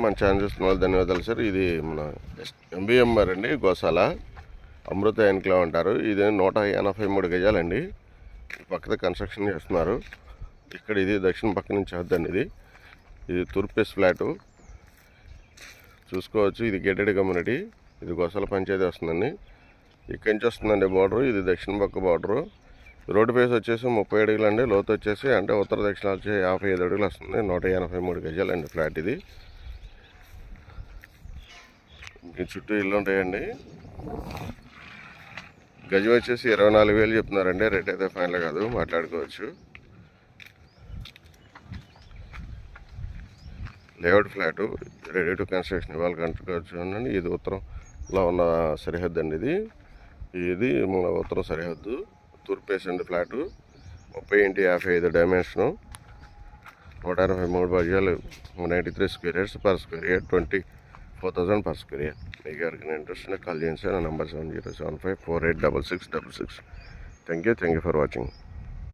మన ఛానల్ చూస్తున్న వాళ్ళు ధన్యవాదాలు సార్. ఇది మన ఎంబీఎంఆర్ అండి, గోశాల అమృత ఎన్క్లేవ్ అంటారు. ఇది 183 గజాలండి. పక్కన కన్స్ట్రక్షన్ చేస్తున్నారు. ఇక్కడ ఇది దక్షిణ పక్క నుంచి వద్దండి. ఇది తూర్పేస్ ఫ్లాటు చూసుకోవచ్చు. ఇది గేటెడ్ కమ్యూనిటీ. ఇది గోశాల పంచాయతీ వస్తుందండి. ఇక్కడి నుంచి వస్తుందండి బార్డరు. ఇది దక్షిణ పక్క బార్డరు. రోడ్డు ఫేస్ వచ్చేసి 30 అడుగులు అండి. లోతు వచ్చేసి అంటే ఉత్తర దక్షిణ వచ్చి 55 అడుగులు వస్తుంది. 183 గజాలండి ఫ్లాట్ ఇది. మీ చుట్టూ ఇల్లు ఉంటాయండి. గజం వచ్చేసి 24,000 చెప్తున్నారండి. రేట్ అయితే ఫైనల్ కాదు, మాట్లాడుకోవచ్చు. Layout flat ready to construction ఇవాళ కట్టుకోవచ్చు అండి. ఇది ఉత్తరంలో ఉన్న సరిహద్దు అండి. ఇది మన ఉత్తరం సరిహద్దు. తూర్పు వేసండి ఫ్లాటు. 30x55 డైమెన్షను, 183 గజాలు, 93 square yards per square yard, 24,000 per square yard. మీకు ఎవరికైనా ఇంట్రెస్ట్ ఉంటే కాల్ చేయండి సార్. నా number 7075486666. Thank you for watching.